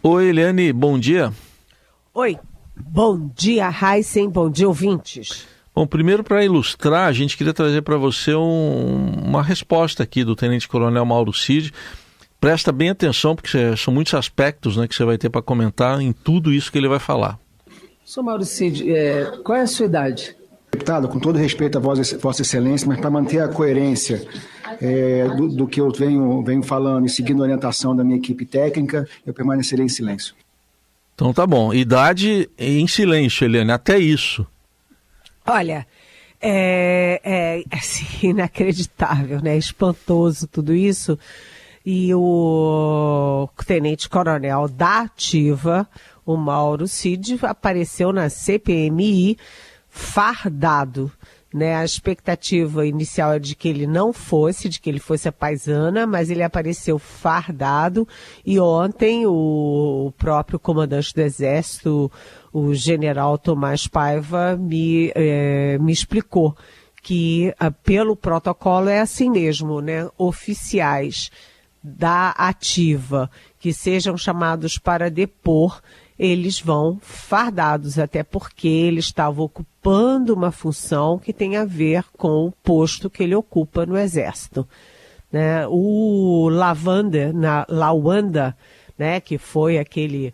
Oi, Eliane, bom dia. Oi, bom dia, Heisen, bom dia, ouvintes. Bom, primeiro, para ilustrar, a gente queria trazer para você uma resposta aqui do Tenente Coronel Mauro Cid. Presta bem atenção, porque são muitos aspectos, né, que você vai ter para comentar em tudo isso que ele vai falar. Sr. Mauro Cid, qual é a sua idade? Deputado, com todo respeito a Vossa Excelência, mas para manter a coerência do que eu venho falando e seguindo a orientação da minha equipe técnica, eu permanecerei em silêncio. Então tá bom. Idade em silêncio, Eliane, até isso. Olha, assim, inacreditável, né? Espantoso tudo isso. E o tenente-coronel da Ativa, o Mauro Cid, apareceu na CPMI fardado, né? A expectativa inicial é de que ele não fosse, de que ele fosse a paisana, mas ele apareceu fardado e ontem o próprio comandante do Exército, o general Tomás Paiva, me explicou que pelo protocolo é assim mesmo, né? Oficiais da Ativa que sejam chamados para depor, eles vão fardados, até porque ele estava ocupando uma função que tem a ver com o posto que ele ocupa no Exército, né? O Lawanda, né, que foi aquele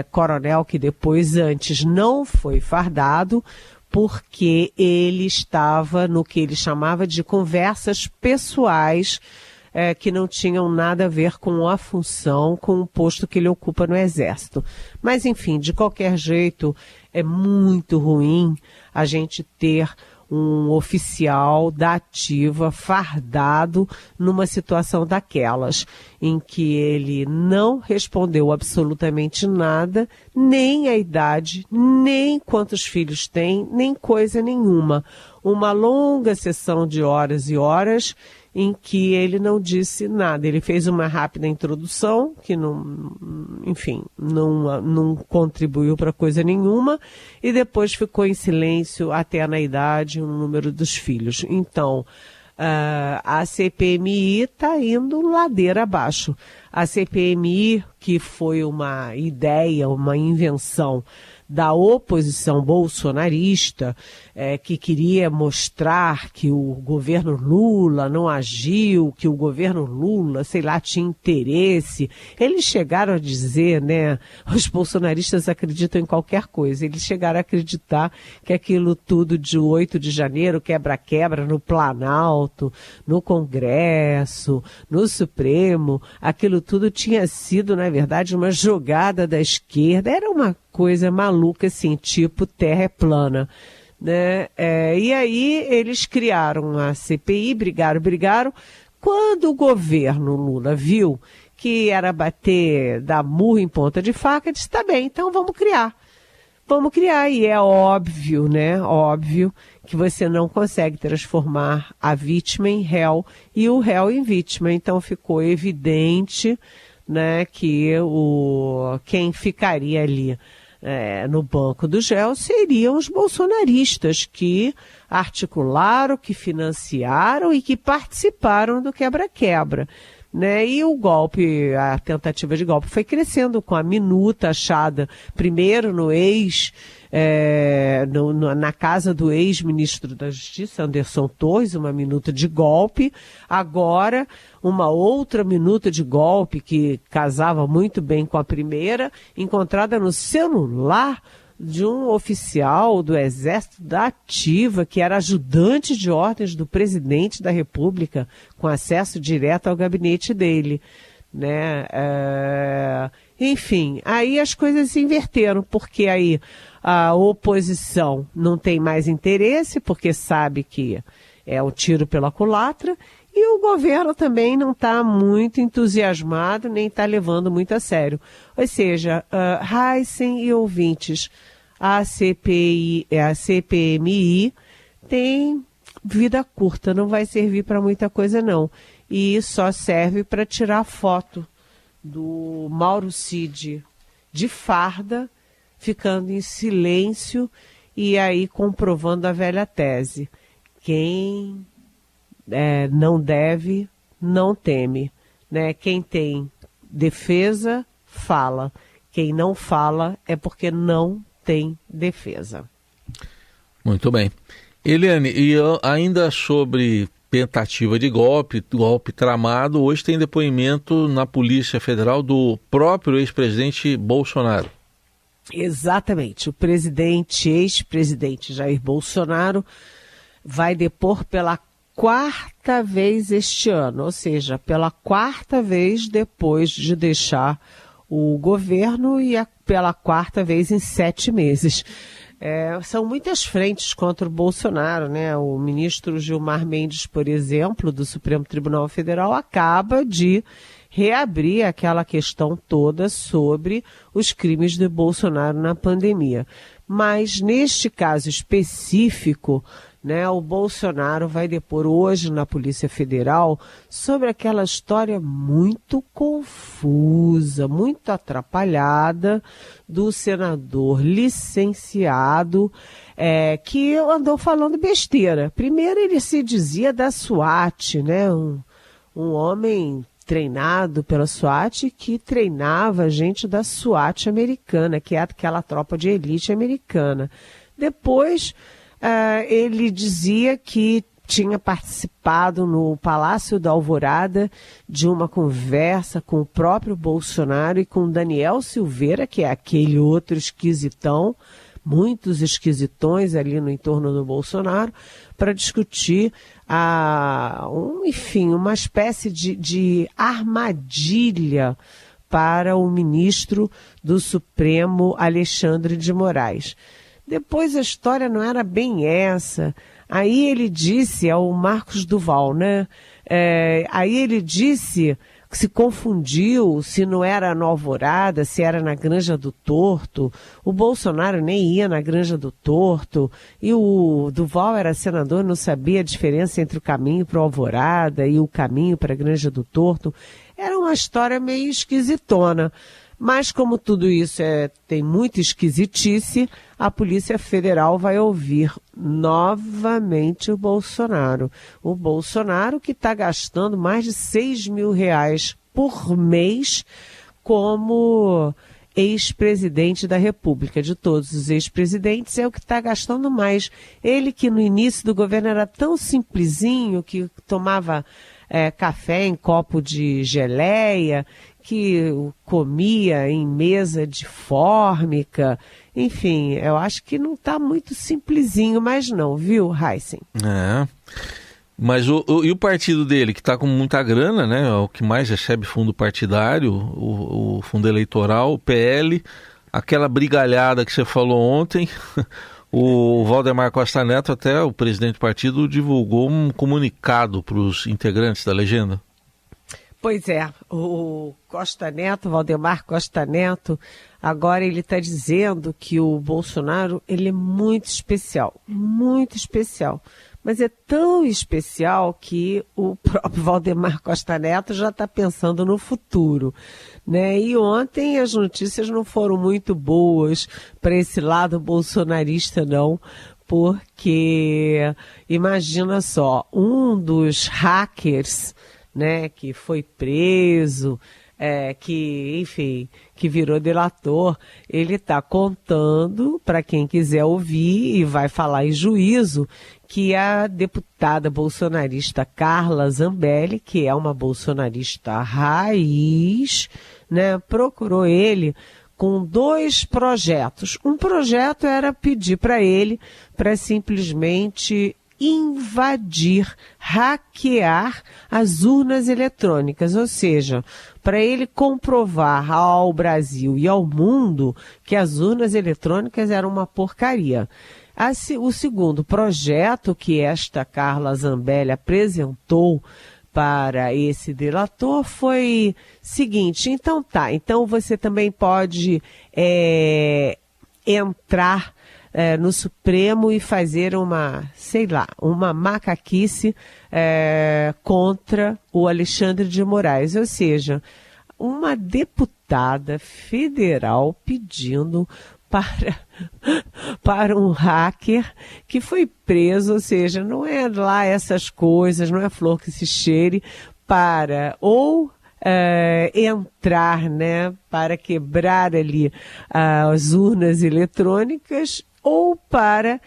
coronel que depois, antes, não foi fardado, porque ele estava no que ele chamava de conversas pessoais, que não tinham nada a ver com a função, com o posto que ele ocupa no Exército. Mas, enfim, de qualquer jeito, é muito ruim a gente ter um oficial da Ativa fardado numa situação daquelas, em que ele não respondeu absolutamente nada, nem a idade, nem quantos filhos tem, nem coisa nenhuma. Uma longa sessão de horas e horas em que ele não disse nada. Ele fez uma rápida introdução, que não contribuiu para coisa nenhuma, e depois ficou em silêncio até na idade, o número dos filhos. Então, a CPMI está indo ladeira abaixo. A CPMI, que foi uma ideia, uma invenção da oposição bolsonarista, que queria mostrar que o governo Lula não agiu, que o governo Lula, sei lá, tinha interesse. Eles chegaram a dizer, né, os bolsonaristas acreditam em qualquer coisa, eles chegaram a acreditar que aquilo tudo de 8 de janeiro, quebra-quebra no Planalto, no Congresso, no Supremo, aquilo tudo tinha sido, na verdade, uma jogada da esquerda, era uma coisa maluca, assim, tipo terra é plana, né? E aí eles criaram a CPI, brigaram. Quando o governo Lula viu que era dar murro em ponta de faca, disse, tá bem, então vamos criar, e é óbvio, né? Óbvio que você não consegue transformar a vítima em réu e o réu em vítima, então ficou evidente, né, que quem ficaria ali no banco do GEL seriam os bolsonaristas que articularam, que financiaram e que participaram do quebra-quebra, né? E o golpe, a tentativa de golpe foi crescendo com a minuta achada primeiro na casa do ex-ministro da Justiça, Anderson Torres, uma minuta de golpe. Agora, uma outra minuta de golpe que casava muito bem com a primeira, encontrada no celular de um oficial do Exército da Ativa, que era ajudante de ordens do presidente da República, com acesso direto ao gabinete dele, né? Enfim, aí as coisas se inverteram, porque aí a oposição não tem mais interesse, porque sabe que é um tiro pela culatra, e o governo também não está muito entusiasmado, nem está levando muito a sério. Ou seja, Heisen e ouvintes, a CPMI tem vida curta, não vai servir para muita coisa não. E só serve para tirar foto do Mauro Cid de farda, ficando em silêncio e aí comprovando a velha tese. Quem não deve, não teme, né? Quem tem defesa, fala. Quem não fala é porque não tem defesa. Muito bem. Eliane, e ainda sobre tentativa de golpe tramado, hoje tem depoimento na Polícia Federal do próprio ex-presidente Bolsonaro. Exatamente. O ex-presidente Jair Bolsonaro vai depor pela 4ª vez este ano, ou seja, pela 4ª vez depois de deixar o governo e pela 4ª vez em 7 meses. São muitas frentes contra o Bolsonaro, né? O ministro Gilmar Mendes, por exemplo, do Supremo Tribunal Federal, acaba de reabrir aquela questão toda sobre os crimes de Bolsonaro na pandemia. Mas, neste caso específico, né, o Bolsonaro vai depor hoje na Polícia Federal sobre aquela história muito confusa, muito atrapalhada do senador licenciado que andou falando besteira. Primeiro ele se dizia da SWAT, né, um homem treinado pela SWAT que treinava gente da SWAT americana, que é aquela tropa de elite americana. Depois ele dizia que tinha participado no Palácio da Alvorada de uma conversa com o próprio Bolsonaro e com Daniel Silveira, que é aquele outro esquisitão, muitos esquisitões ali no entorno do Bolsonaro, para discutir uma espécie de armadilha para o ministro do Supremo, Alexandre de Moraes. Depois a história não era bem essa. Aí ele disse ao Marcos Duval, né? Aí ele disse que se confundiu, se não era no Alvorada, se era na Granja do Torto. O Bolsonaro nem ia na Granja do Torto. E o Duval era senador, não sabia a diferença entre o caminho para o Alvorada e o caminho para a Granja do Torto. Era uma história meio esquisitona. Mas como tudo isso tem muita esquisitice, a Polícia Federal vai ouvir novamente o Bolsonaro. O Bolsonaro que está gastando mais de R$6 mil por mês como ex-presidente da República. De todos os ex-presidentes, é o que está gastando mais. Ele que no início do governo era tão simplesinho, que tomava café em copo de geleia, que comia em mesa de fórmica, enfim, eu acho que não está muito simplesinho mais não, viu, Heisen? Mas e o partido dele, que está com muita grana, né, é o que mais recebe fundo partidário, o fundo eleitoral, o PL, aquela brigalhada que você falou ontem, o Valdemar Costa Neto, até o presidente do partido, divulgou um comunicado para os integrantes da legenda. Pois é, o Valdemar Costa Neto, agora ele está dizendo que o Bolsonaro, ele é muito especial, mas é tão especial que o próprio Valdemar Costa Neto já está pensando no futuro, né? E ontem as notícias não foram muito boas para esse lado bolsonarista, não, porque imagina só, um dos hackers, né, que foi preso, que virou delator, ele está contando, para quem quiser ouvir e vai falar em juízo, que a deputada bolsonarista Carla Zambelli, que é uma bolsonarista raiz, né, procurou ele com 2 projetos. Um projeto era pedir para ele para simplesmente invadir, hackear as urnas eletrônicas, ou seja, para ele comprovar ao Brasil e ao mundo que as urnas eletrônicas eram uma porcaria. O segundo projeto que esta Carla Zambelli apresentou para esse delator foi seguinte, então você também pode entrar no Supremo e fazer uma macaquice contra o Alexandre de Moraes, ou seja, uma deputada federal pedindo para um hacker que foi preso, ou seja, não é lá essas coisas, não é flor que se cheire, para ou entrar, né, para quebrar ali as urnas eletrônicas ou para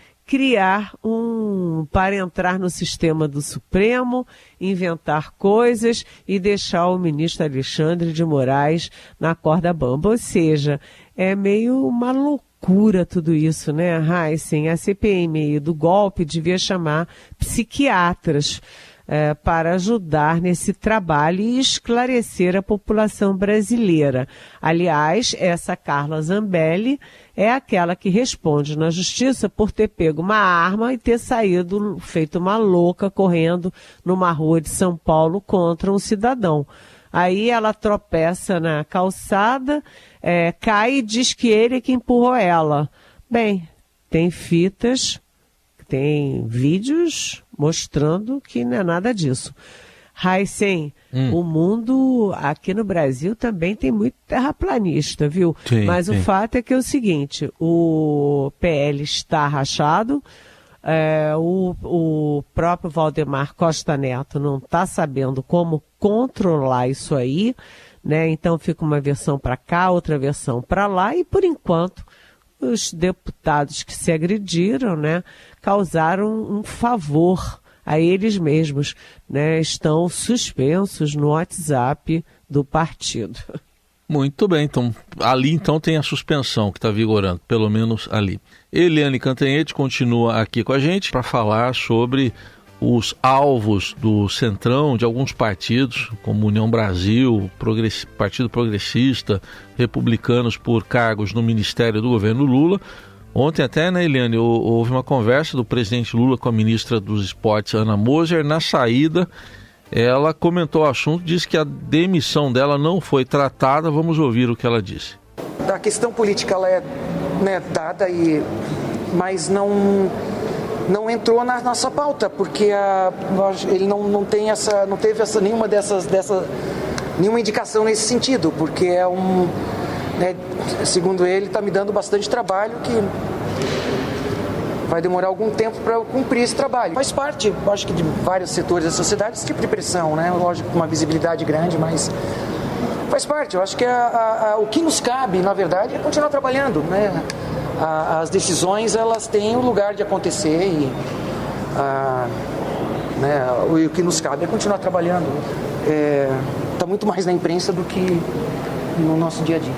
para entrar no sistema do Supremo, inventar coisas e deixar o ministro Alexandre de Moraes na corda bamba. Ou seja, é meio uma loucura tudo isso, né, Heisen? A CPMI do golpe devia chamar psiquiatras para ajudar nesse trabalho e esclarecer a população brasileira. Aliás, essa Carla Zambelli é aquela que responde na justiça por ter pego uma arma e ter saído, feito uma louca, correndo numa rua de São Paulo contra um cidadão. Aí ela tropeça na calçada, cai e diz que ele é que empurrou ela. Bem, tem fitas, tem vídeos mostrando que não é nada disso. Heisen, o mundo aqui no Brasil também tem muito terraplanista, viu? Sim, mas sim. O fato é que é o seguinte, o PL está rachado, o próprio Valdemar Costa Neto não está sabendo como controlar isso aí, né? Então fica uma versão para cá, outra versão para lá, e por enquanto os deputados que se agrediram, né, causaram um favor a eles mesmos, né? Estão suspensos no WhatsApp do partido. Muito bem, então ali então tem a suspensão que está vigorando, pelo menos ali. Eliane Cantanhede continua aqui com a gente para falar sobre os alvos do Centrão, de alguns partidos, como União Brasil, Partido Progressista, Republicanos por cargos no Ministério do Governo Lula. Ontem até, né, Eliane, houve uma conversa do presidente Lula com a ministra dos Esportes, Ana Moser. Na saída, ela comentou o assunto, disse que a demissão dela não foi tratada. Vamos ouvir o que ela disse. A questão política ela é, né, dada, mas não entrou na nossa pauta, porque ele não teve nenhuma indicação nesse sentido, porque né, segundo ele, está me dando bastante trabalho, que vai demorar algum tempo para eu cumprir esse trabalho. Faz parte, acho que de vários setores da sociedade, esse tipo de pressão, né? Lógico, com uma visibilidade grande, mas faz parte. Eu acho que o que nos cabe, na verdade, é continuar trabalhando, né? As decisões, elas têm o lugar de acontecer e o que nos cabe é continuar trabalhando. Está muito mais na imprensa do que no nosso dia a dia.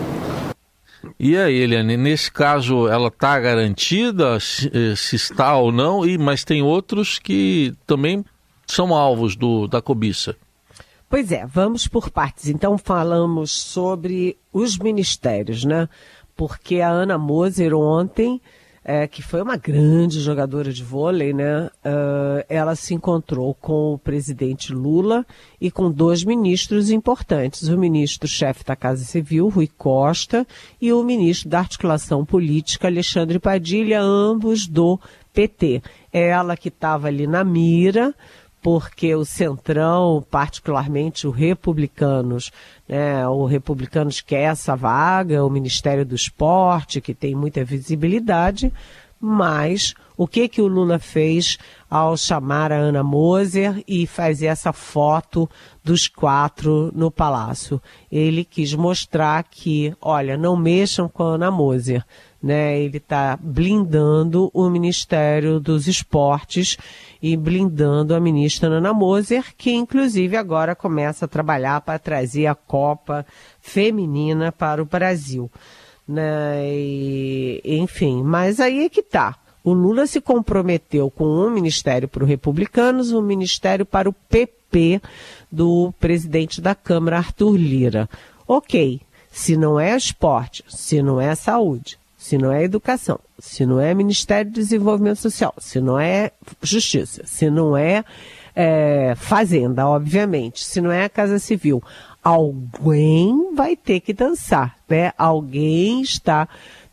E aí, Eliane, nesse caso ela está garantida, se está ou não, mas tem outros que também são alvos da cobiça. Pois é, vamos por partes. Então falamos sobre os ministérios, né? Porque a Ana Moser ontem, que foi uma grande jogadora de vôlei, né? Ela se encontrou com o presidente Lula e com 2 ministros importantes. O ministro-chefe da Casa Civil, Rui Costa, e o ministro da Articulação Política, Alexandre Padilha, ambos do PT. Ela que estava ali na mira, porque o Centrão, particularmente o Republicanos quer essa vaga, o Ministério do Esporte, que tem muita visibilidade, mas o que o Lula fez ao chamar a Ana Moser e fazer essa foto dos 4 no Palácio? Ele quis mostrar que, olha, não mexam com a Ana Moser, né? Ele está blindando o Ministério dos Esportes e blindando a ministra Ana Moser, que inclusive agora começa a trabalhar para trazer a Copa Feminina para o Brasil, né? Enfim, mas aí é que está. O Lula se comprometeu com um ministério para os Republicanos, um ministério para o PP do presidente da Câmara, Arthur Lira. Ok, se não é esporte, se não é saúde, se não é educação, se não é Ministério do Desenvolvimento Social, se não é Justiça, se não é Fazenda, obviamente, se não é a Casa Civil, alguém vai ter que dançar, né?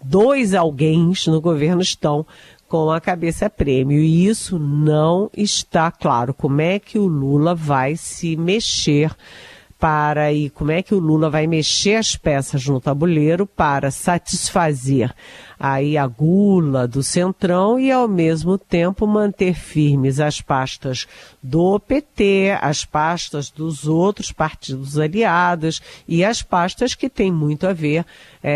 Dois alguéns no governo estão com a cabeça a prêmio, e isso não está claro. Como é que o Lula vai se mexer para aí como é que o Lula vai mexer as peças no tabuleiro para satisfazer aí a gula do Centrão e, ao mesmo tempo, manter firmes as pastas do PT, as pastas dos outros partidos aliados e as pastas que têm muito a ver,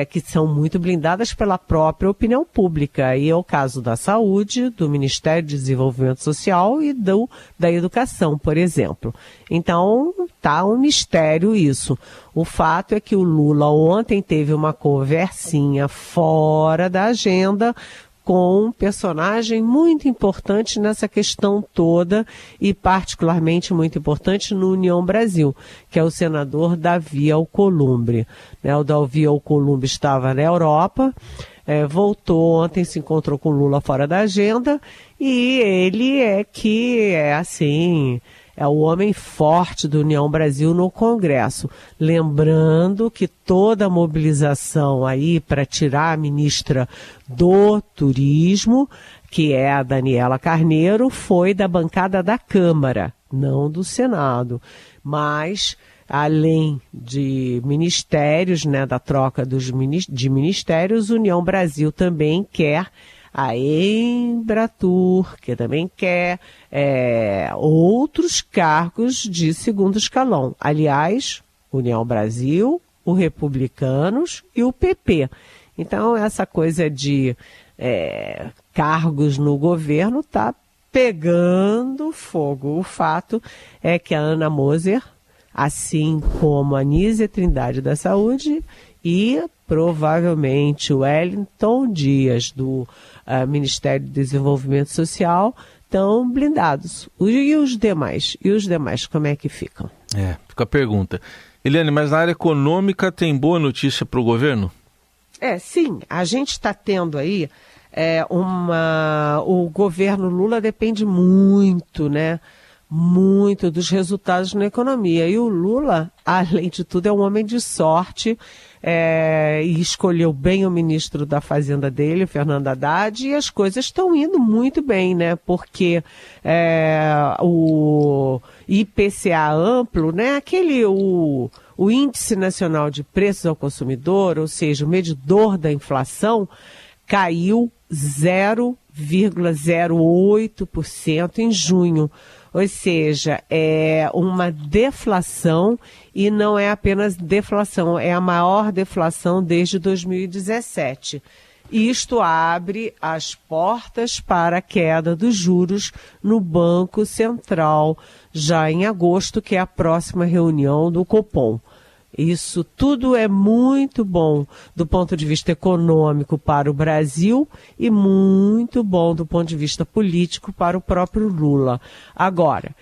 que são muito blindadas pela própria opinião pública. E é o caso da saúde, do Ministério de Desenvolvimento Social e da educação, por exemplo. Então, tá um mistério isso. O fato é que o Lula ontem teve uma conversinha fora da agenda com um personagem muito importante nessa questão toda e particularmente muito importante no União Brasil, que é o senador Davi Alcolumbre. O Davi Alcolumbre estava na Europa, voltou ontem, se encontrou com o Lula fora da agenda e ele é o homem forte do União Brasil no Congresso. Lembrando que toda a mobilização aí para tirar a ministra do Turismo, que é a Daniela Carneiro, foi da bancada da Câmara, não do Senado. Mas, além de ministérios, da troca de ministérios, União Brasil também quer a Embratur, que também quer outros cargos de segundo escalão. Aliás, União Brasil, o Republicanos e o PP. Então, essa coisa de cargos no governo está pegando fogo. O fato é que a Ana Moser, assim como a Nízia Trindade da Saúde e provavelmente o Wellington Dias do Ministério do Desenvolvimento Social, estão blindados. E os demais? Como é que ficam? Fica a pergunta. Eliane, mas na área econômica tem boa notícia para o governo? Sim. A gente está tendo aí o governo Lula depende muito, muito dos resultados na economia. E o Lula, além de tudo, é um homem de sorte e escolheu bem o ministro da Fazenda dele, Fernando Haddad, e as coisas estão indo muito bem, porque o IPCA amplo, o Índice Nacional de Preços ao Consumidor, ou seja, o medidor da inflação, caiu 0,08% em junho. Ou seja, é uma deflação e não é apenas deflação, é a maior deflação desde 2017. Isto abre as portas para a queda dos juros no Banco Central, já em agosto, que é a próxima reunião do Copom. Isso tudo é muito bom do ponto de vista econômico para o Brasil e muito bom do ponto de vista político para o próprio Lula. Agora,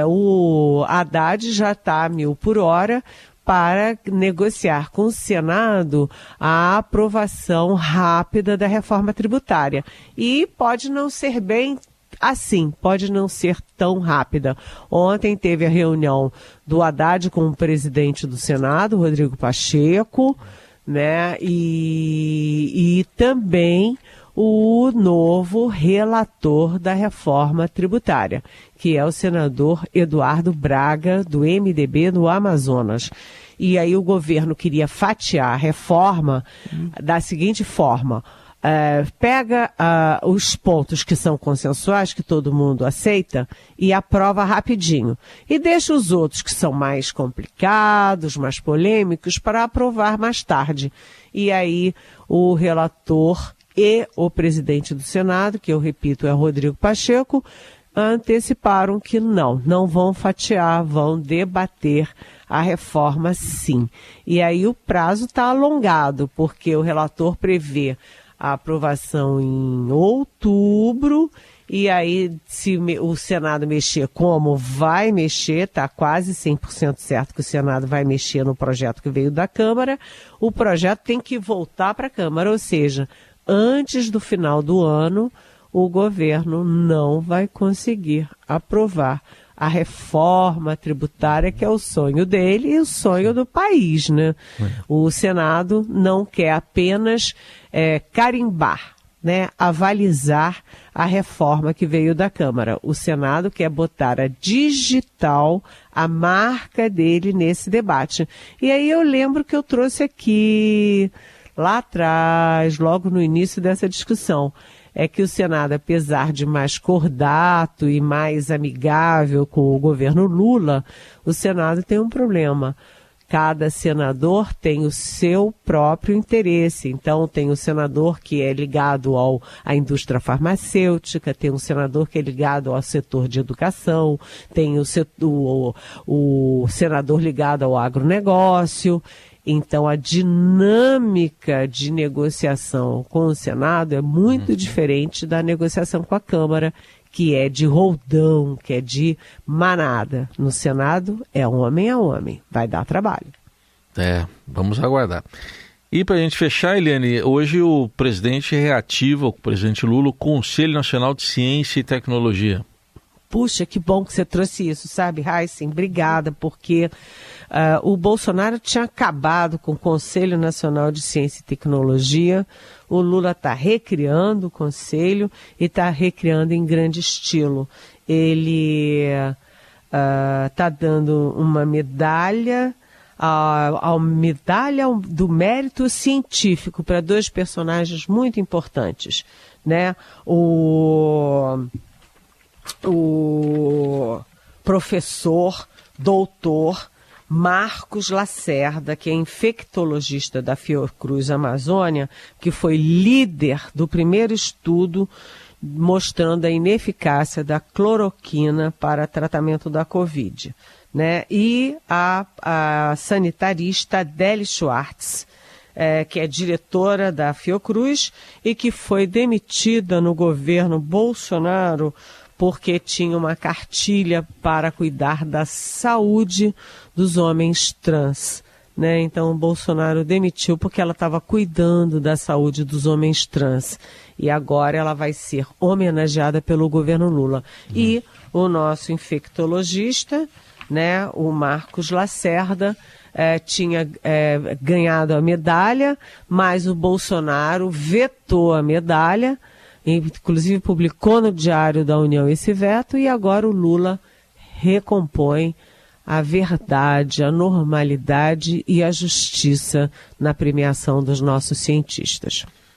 o Haddad já está a 1.000 por hora para negociar com o Senado a aprovação rápida da reforma tributária. E pode não ser bem assim, pode não ser tão rápida. Ontem teve a reunião do Haddad com o presidente do Senado, Rodrigo Pacheco, e também o novo relator da reforma tributária, que é o senador Eduardo Braga, do MDB do Amazonas. E aí o governo queria fatiar a reforma da seguinte forma: pega os pontos que são consensuais, que todo mundo aceita, e aprova rapidinho. E deixa os outros que são mais complicados, mais polêmicos, para aprovar mais tarde. E aí o relator e o presidente do Senado, que eu repito é Rodrigo Pacheco, anteciparam que não vão fatiar, vão debater a reforma sim. E aí o prazo está alongado, porque o relator prevê a aprovação em outubro, e aí se o Senado mexer como vai mexer, está quase 100% certo que o Senado vai mexer no projeto que veio da Câmara, o projeto tem que voltar para a Câmara, ou seja, antes do final do ano, o governo não vai conseguir aprovar a reforma tributária, que é o sonho dele e o sonho do país, O Senado não quer apenas carimbar né, avalizar a reforma que veio da Câmara. O Senado quer botar a digital, a marca dele nesse debate. E aí eu lembro que eu trouxe aqui, lá atrás, logo no início dessa discussão, é que o Senado, apesar de mais cordato e mais amigável com o governo Lula, o Senado tem um problema. Cada senador tem o seu próprio interesse. Então, tem o senador que é ligado à indústria farmacêutica, tem um senador que é ligado ao setor de educação, tem o senador ligado ao agronegócio. Então, a dinâmica de negociação com o Senado é muito diferente da negociação com a Câmara, que é de roldão, que é de manada. No Senado, é homem a homem. Vai dar trabalho. Vamos aguardar. E para a gente fechar, Eliane, hoje o presidente reativa, o presidente Lula, o Conselho Nacional de Ciência e Tecnologia. Puxa, que bom que você trouxe isso, sabe, Heisen? Obrigada, porque o Bolsonaro tinha acabado com o Conselho Nacional de Ciência e Tecnologia. O Lula está recriando o Conselho e está recriando em grande estilo. Ele está dando uma medalha, a medalha do mérito científico para dois personagens muito importantes, né? O professor, doutor Marcos Lacerda, que é infectologista da Fiocruz Amazônia, que foi líder do primeiro estudo mostrando a ineficácia da cloroquina para tratamento da Covid, né? E a sanitarista Adele Schwartz, que é diretora da Fiocruz e que foi demitida no governo Bolsonaro porque tinha uma cartilha para cuidar da saúde dos homens trans, né? Então o Bolsonaro demitiu porque ela estava cuidando da saúde dos homens trans. E agora ela vai ser homenageada pelo governo Lula. E o nosso infectologista, né, o Marcos Lacerda, tinha ganhado a medalha, mas o Bolsonaro vetou a medalha, inclusive publicou no Diário da União esse veto, e agora o Lula recompõe a verdade, a normalidade e a justiça na premiação dos nossos cientistas.